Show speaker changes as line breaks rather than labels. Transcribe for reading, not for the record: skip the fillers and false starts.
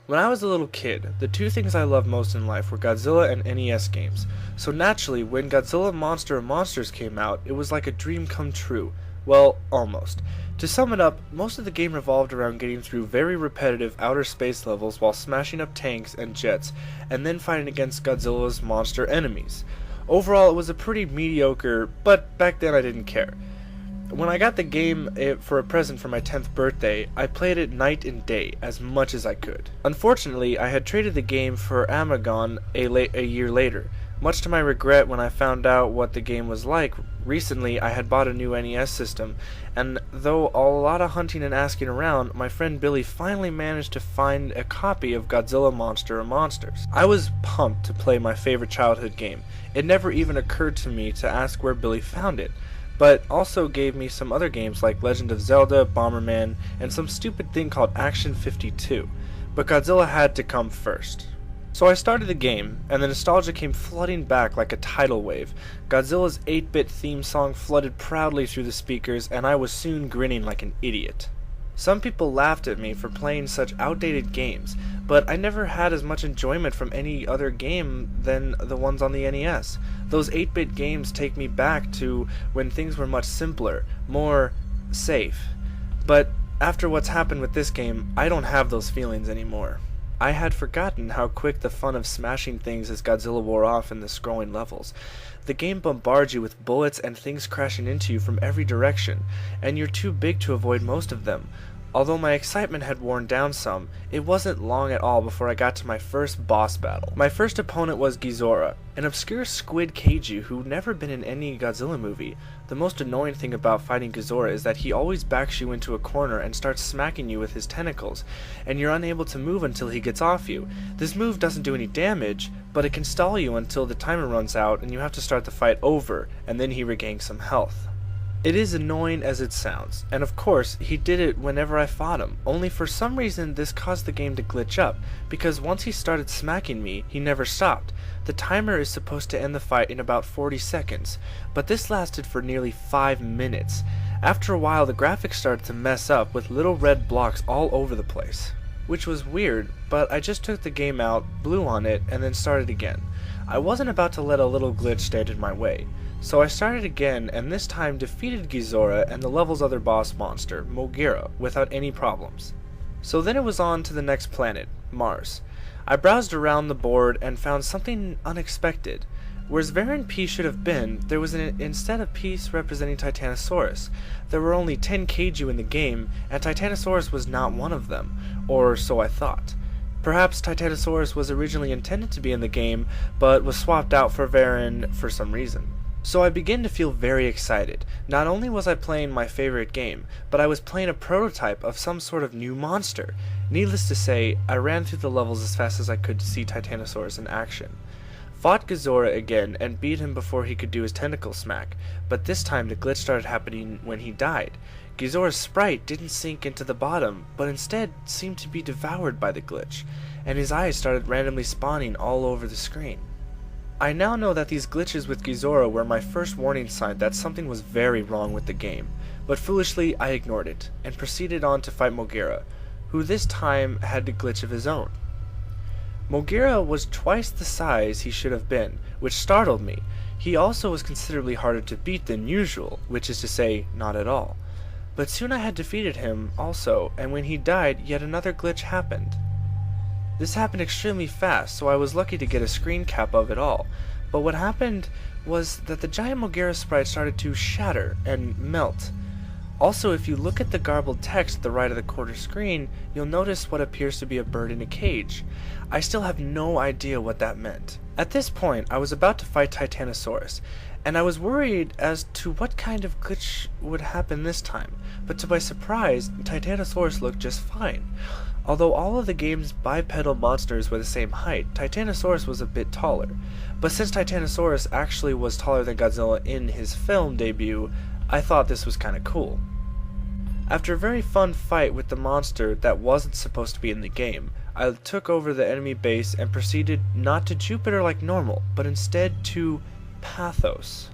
When I was a little kid, the two things I loved most in life were Godzilla and NES games. So naturally, when Godzilla Monster of Monsters came out, it was like a dream come true. Well, almost. To sum it up, most of the game revolved around getting through very repetitive outer space levels while smashing up tanks and jets, and then fighting against Godzilla's monster enemies. Overall, it was a pretty mediocre, but back then I didn't care. When I got the game for a present for my 10th birthday, I played it night and day as much as I could. Unfortunately, I had traded the game for Amagon a year later. Much to my regret, when I found out what the game was like, recently I had bought a new NES system, and though a lot of hunting and asking around, my friend Billy finally managed to find a copy of Godzilla Monster of Monsters. I was pumped to play my favorite childhood game. It never even occurred to me to ask where Billy found it, but also gave me some other games like Legend of Zelda, Bomberman, and some stupid thing called Action 52. But Godzilla had to come first. So I started the game, and the nostalgia came flooding back like a tidal wave. Godzilla's 8-bit theme song flooded proudly through the speakers, and I was soon grinning like an idiot. Some people laughed at me for playing such outdated games, but I never had as much enjoyment from any other game than the ones on the NES. Those 8-bit games take me back to when things were much simpler, more safe. But after what's happened with this game, I don't have those feelings anymore. I had forgotten how quick the fun of smashing things as Godzilla wore off in the scrolling levels. The game bombards you with bullets and things crashing into you from every direction, and you're too big to avoid most of them. Although my excitement had worn down some, it wasn't long at all before I got to my first boss battle. My first opponent was Ghidorah, an obscure squid kaiju who'd never been in any Godzilla movie. The most annoying thing about fighting Ghidorah is that he always backs you into a corner and starts smacking you with his tentacles, and you're unable to move until he gets off you. This move doesn't do any damage, but it can stall you until the timer runs out and you have to start the fight over, and then he regains some health. It is annoying as it sounds, and of course, he did it whenever I fought him, only for some reason this caused the game to glitch up, because once he started smacking me, he never stopped. The timer is supposed to end the fight in about 40 seconds, but this lasted for nearly 5 minutes. After a while, the graphics started to mess up with little red blocks all over the place, which was weird, but I just took the game out, blew on it, and then started again. I wasn't about to let a little glitch stand in my way. So I started again, and this time defeated Ghidorah and the level's other boss monster, Mogira, without any problems. So then it was on to the next planet, Mars. I browsed around the board and found something unexpected. Whereas Variant P should have been, there was instead a piece representing Titanosaurus. There were only 10 kaiju in the game, and Titanosaurus was not one of them, or so I thought. Perhaps Titanosaurus was originally intended to be in the game, but was swapped out for Varan for some reason. So I began to feel very excited. Not only was I playing my favorite game, but I was playing a prototype of some sort of new monster. Needless to say, I ran through the levels as fast as I could to see Titanosaurus in action. Fought Ghidorah again and beat him before he could do his tentacle smack, but this time the glitch started happening when he died. Ghidorah's sprite didn't sink into the bottom, but instead seemed to be devoured by the glitch, and his eyes started randomly spawning all over the screen. I now know that these glitches with Ghidorah were my first warning sign that something was very wrong with the game, but foolishly I ignored it, and proceeded on to fight Mogira, who this time had a glitch of his own. Mogira was twice the size he should have been, which startled me. He also was considerably harder to beat than usual, which is to say, not at all. But soon I had defeated him also, and when he died, yet another glitch happened. This happened extremely fast, so I was lucky to get a screen cap of it all. But what happened was that the giant Mogira sprite started to shatter and melt. Also, if you look at the garbled text at the right of the corner screen, you'll notice what appears to be a bird in a cage. I still have no idea what that meant. At this point, I was about to fight Titanosaurus, and I was worried as to what kind of glitch would happen this time, but to my surprise, Titanosaurus looked just fine. Although all of the game's bipedal monsters were the same height, Titanosaurus was a bit taller. But since Titanosaurus actually was taller than Godzilla in his film debut, I thought this was kinda cool. After a very fun fight with the monster that wasn't supposed to be in the game, I took over the enemy base and proceeded not to Jupiter like normal, but instead to Pathos.